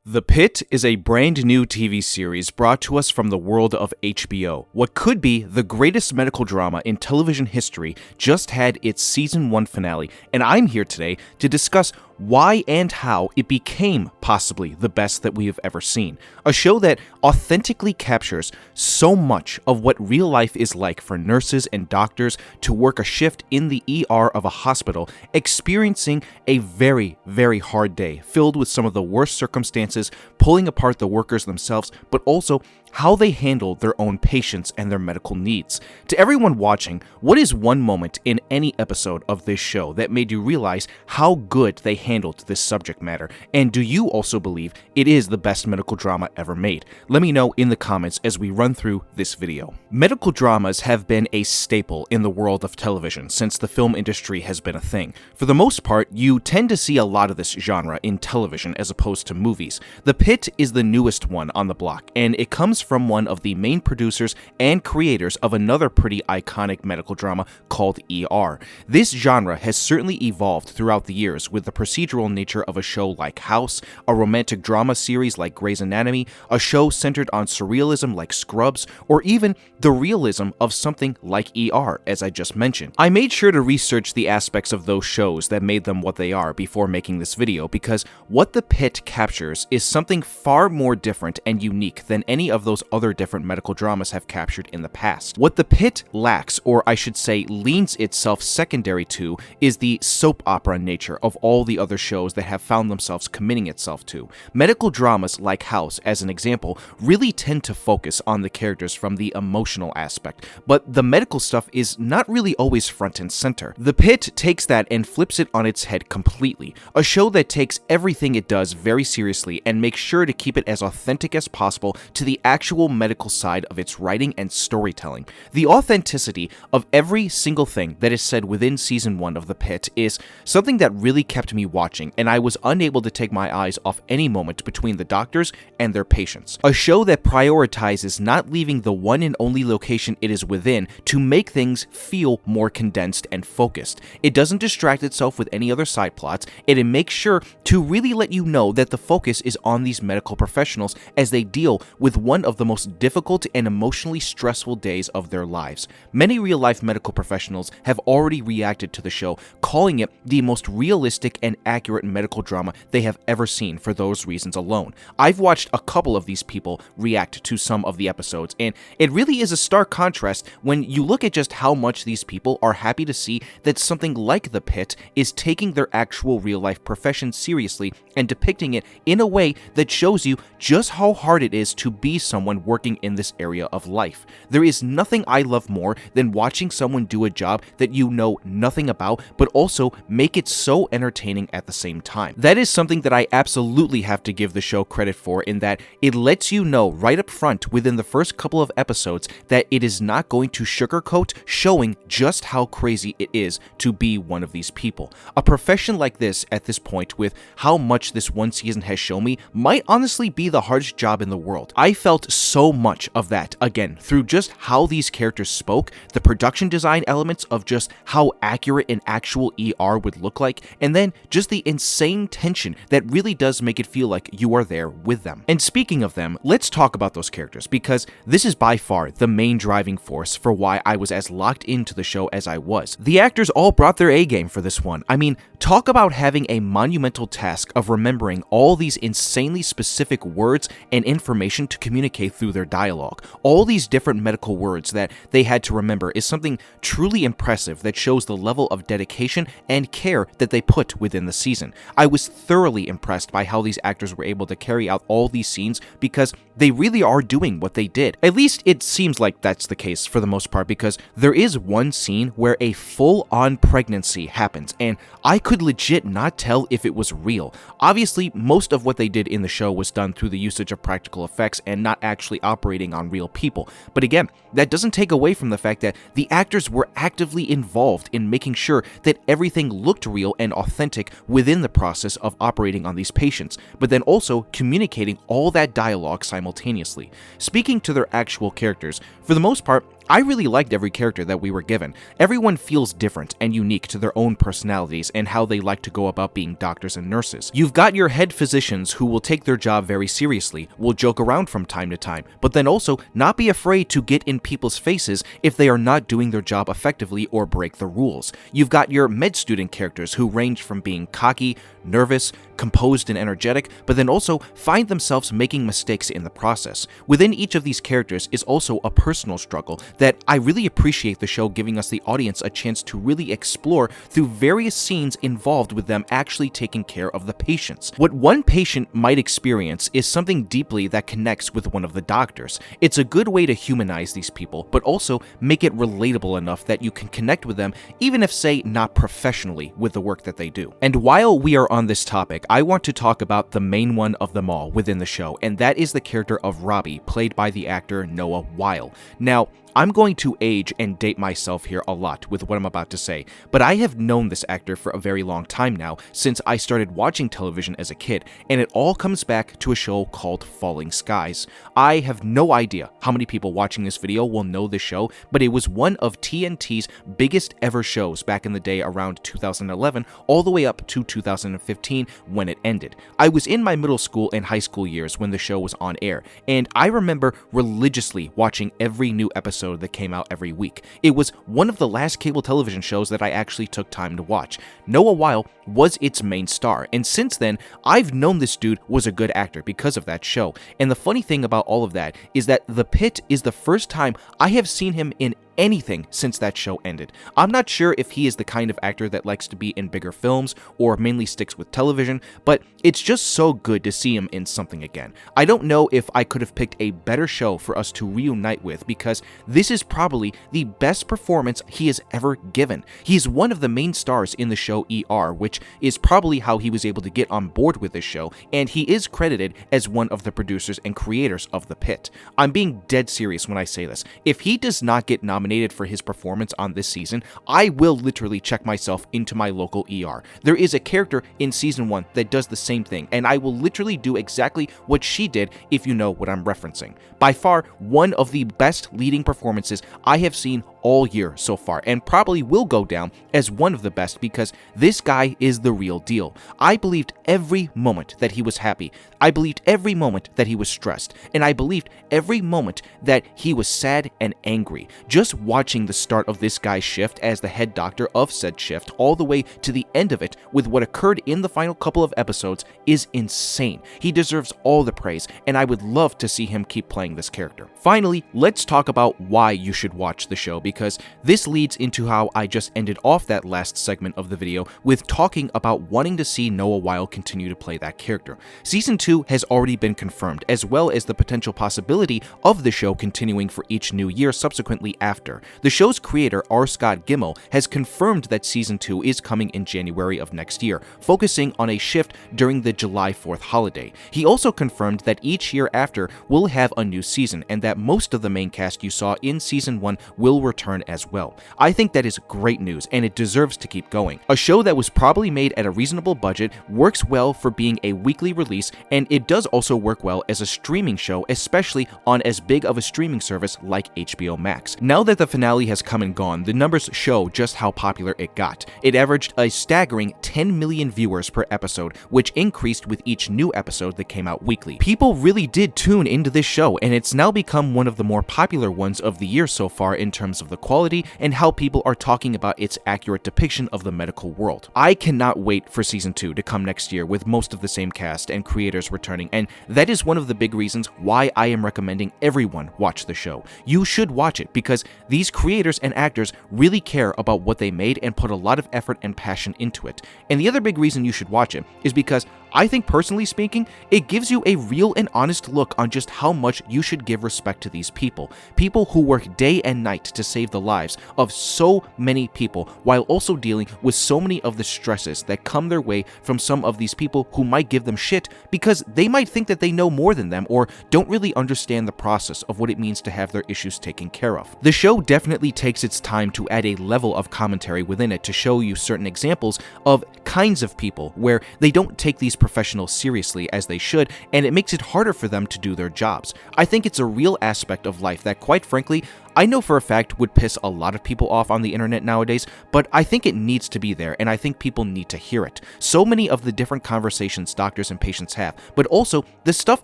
The Pitt is a brand new TV series brought to us from the world of HBO. What could be the greatest medical drama in television history just had its season 1 finale, and I'm here today to discuss why and how it became possibly the best that we have ever seen. A show that authentically captures so much of what real life is like for nurses and doctors to work a shift in the ER of a hospital, experiencing a very, very hard day filled with some of the worst circumstances, pulling apart the workers themselves, but also how they handle their own patients and their medical needs. To everyone watching, what is one moment in any episode of this show that made you realize how good they handled this subject matter? And do you also believe it is the best medical drama ever made? Let me know in the comments as we run through this video. Medical dramas have been a staple in the world of television since the film industry has been a thing. For the most part, you tend to see a lot of this genre in television as opposed to movies. The Pitt is the newest one on the block, and it comes from one of the main producers and creators of another pretty iconic medical drama called ER. This genre has certainly evolved throughout the years with the procedural nature of a show like House, a romantic drama series like Grey's Anatomy, a show centered on surrealism like Scrubs, or even the realism of something like ER, as I just mentioned. I made sure to research the aspects of those shows that made them what they are before making this video, because what The Pitt captures is something far more different and unique than any of those other different medical dramas have captured in the past. What The Pitt lacks, or I should say leans itself secondary to, is the soap opera nature of all the other shows that have found themselves committing itself to. Medical dramas like House, as an example, really tend to focus on the characters from the emotional aspect, but the medical stuff is not really always front and center. The Pitt takes that and flips it on its head completely. A show that takes everything it does very seriously and makes sure to keep it as authentic as possible to the actual medical side of its writing and storytelling. The authenticity of every single thing that is said within season 1 of The Pitt is something that really kept me watching, and I was unable to take my eyes off any moment between the doctors and their patients. A show that prioritizes not leaving the one and only location it is within to make things feel more condensed and focused. It doesn't distract itself with any other side plots, and it makes sure to really let you know that the focus is on these medical professionals as they deal with one of the most difficult and emotionally stressful days of their lives. Many real-life medical professionals have already reacted to the show, calling it the most realistic and accurate medical drama they have ever seen for those reasons alone. I've watched a couple of these people react to some of the episodes, and it really is a stark contrast when you look at just how much these people are happy to see that something like The Pitt is taking their actual real-life profession seriously and depicting it in a way that shows you just how hard it is to be someone working in this area of life. There is nothing I love more than watching someone do a job that you know nothing about, but also make it so entertaining at the same time. That is something that I absolutely have to give the show credit for, in that it lets you know right up front within the first couple of episodes that it is not going to sugarcoat showing just how crazy it is to be one of these people. A profession like this at this point, with how much this one season has shown me, might honestly be the hardest job in the world. I felt so much of that, again, through just how these characters spoke, the production design elements of just how accurate an actual ER would look like, and then just the insane tension that really does make it feel like you are there with them. And speaking of them, let's talk about those characters, because this is by far the main driving force for why I was as locked into the show as I was. The actors all brought their A game for this one. I mean, talk about having a monumental task of remembering all these insanely specific words and information to communicate through their dialogue. All these different medical words that they had to remember is something truly impressive that shows the level of dedication and care that they put within the season. I was thoroughly impressed by how these actors were able to carry out all these scenes, because they really are doing what they did. At least it seems like that's the case for the most part, because there is one scene where a full-on pregnancy happens, and I could legit not tell if it was real. Obviously, most of what they did in the show was done through the usage of practical effects and not actually operating on real people. But again, that doesn't take away from the fact that the actors were actively involved in making sure that everything looked real and authentic within the process of operating on these patients, but then also communicating all that dialogue simultaneously. Speaking to their actual characters, for the most part, I really liked every character that we were given. Everyone feels different and unique to their own personalities and how they like to go about being doctors and nurses. You've got your head physicians who will take their job very seriously, will joke around from time to time, but then also not be afraid to get in people's faces if they are not doing their job effectively or break the rules. You've got your med student characters who range from being cocky, nervous, composed and energetic, but then also find themselves making mistakes in the process. Within each of these characters is also a personal struggle that I really appreciate the show giving us the audience a chance to really explore through various scenes involved with them actually taking care of the patients. What one patient might experience is something deeply that connects with one of the doctors. It's a good way to humanize these people, but also make it relatable enough that you can connect with them, even if, say, not professionally with the work that they do. And while we are on this topic, I want to talk about the main one of them all within the show, and that is the character of Robbie, played by the actor Noah Wyle. Now, I'm going to age and date myself here a lot with what I'm about to say, but I have known this actor for a very long time now, since I started watching television as a kid, and it all comes back to a show called Falling Skies. I have no idea how many people watching this video will know this show, but it was one of TNT's biggest ever shows back in the day around 2011, all the way up to 2015 when it ended. I was in my middle school and high school years when the show was on air, and I remember religiously watching every new episode that came out every week. It was one of the last cable television shows that I actually took time to watch. Noah Wyle was its main star, and since then, I've known this dude was a good actor because of that show. And the funny thing about all of that is that The Pitt is the first time I have seen him in anything since that show ended. I'm not sure if he is the kind of actor that likes to be in bigger films or mainly sticks with television, but it's just so good to see him in something again. I don't know if I could have picked a better show for us to reunite with, because this is probably the best performance he has ever given. He's one of the main stars in the show ER, which is probably how he was able to get on board with this show, and he is credited as one of the producers and creators of The Pitt. I'm being dead serious when I say this. If he does not get nominated for his performance on this season, I will literally check myself into my local ER. There is a character in season 1 that does the same thing, and I will literally do exactly what she did, if you know what I'm referencing. By far, one of the best leading performances I have seen all year so far, and probably will go down as one of the best, because this guy is the real deal. I believed every moment that he was happy. I believed every moment that he was stressed, and I believed every moment that he was sad and angry. Just watching the start of this guy's shift as the head doctor of said shift all the way to the end of it with what occurred in the final couple of episodes is insane. He deserves all the praise, and I would love to see him keep playing this character. Finally, let's talk about why you should watch the show, because this leads into how I just ended off that last segment of the video with talking about wanting to see Noah Wyle continue to play that character. Season 2 has already been confirmed, as well as the potential possibility of the show continuing for each new year subsequently after. The show's creator, R. Scott Gemmill, has confirmed that Season 2 is coming in January of next year, focusing on a shift during the July 4th holiday. He also confirmed that each year after will have a new season, and that most of the main cast you saw in Season 1 will return as well. I think that is great news, and it deserves to keep going. A show that was probably made at a reasonable budget, works well for being a weekly release, and it does also work well as a streaming show, especially on as big of a streaming service like HBO Max. Now that the finale has come and gone, the numbers show just how popular it got. It averaged a staggering 10 million viewers per episode, which increased with each new episode that came out weekly. People really did tune into this show, and it's now become one of the more popular ones of the year so far in terms of the quality and how people are talking about its accurate depiction of the medical world. I cannot wait for Season 2 to come next year with most of the same cast and creators returning, and that is one of the big reasons why I am recommending everyone watch the show. You should watch it, because these creators and actors really care about what they made and put a lot of effort and passion into it. And the other big reason you should watch it is because I think, personally speaking, it gives you a real and honest look on just how much you should give respect to these people. People who work day and night to save the lives of so many people, while also dealing with so many of the stresses that come their way from some of these people who might give them shit because they might think that they know more than them or don't really understand the process of what it means to have their issues taken care of. The show definitely takes its time to add a level of commentary within it to show you certain examples of kinds of people where they don't take these professionals seriously as they should, and it makes it harder for them to do their jobs. I think it's a real aspect of life that, quite frankly, I know for a fact would piss a lot of people off on the internet nowadays, but I think it needs to be there, and I think people need to hear it. So many of the different conversations doctors and patients have, but also the stuff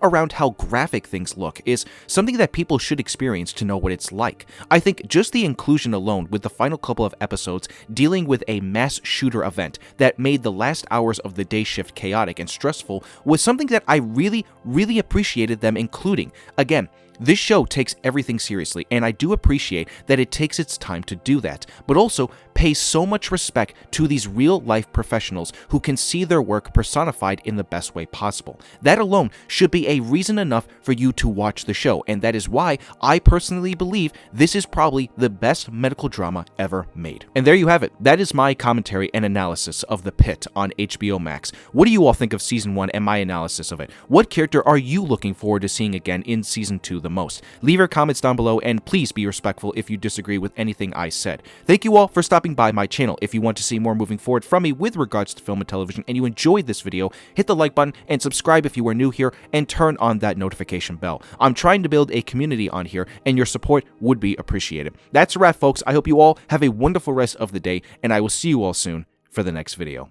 around how graphic things look is something that people should experience to know what it's like. I think just the inclusion alone with the final couple of episodes dealing with a mass shooter event that made the last hours of the day shift chaotic and stressful was something that I really appreciated them including. Again, this show takes everything seriously, and I do appreciate that it takes its time to do that, but also pays so much respect to these real-life professionals who can see their work personified in the best way possible. That alone should be a reason enough for you to watch the show, and that is why I personally believe this is probably the best medical drama ever made. And there you have it. That is my commentary and analysis of The Pitt on HBO Max. What do you all think of Season 1 and my analysis of it? What character are you looking forward to seeing again in Season 2 the most? Leave your comments down below, and please be respectful if you disagree with anything I said. Thank you all for stopping by my channel. If you want to see more moving forward from me with regards to film and television and you enjoyed this video, hit the like button and subscribe if you are new here and turn on that notification bell. I'm trying to build a community on here and your support would be appreciated. That's a wrap, folks. I hope you all have a wonderful rest of the day, and I will see you all soon for the next video.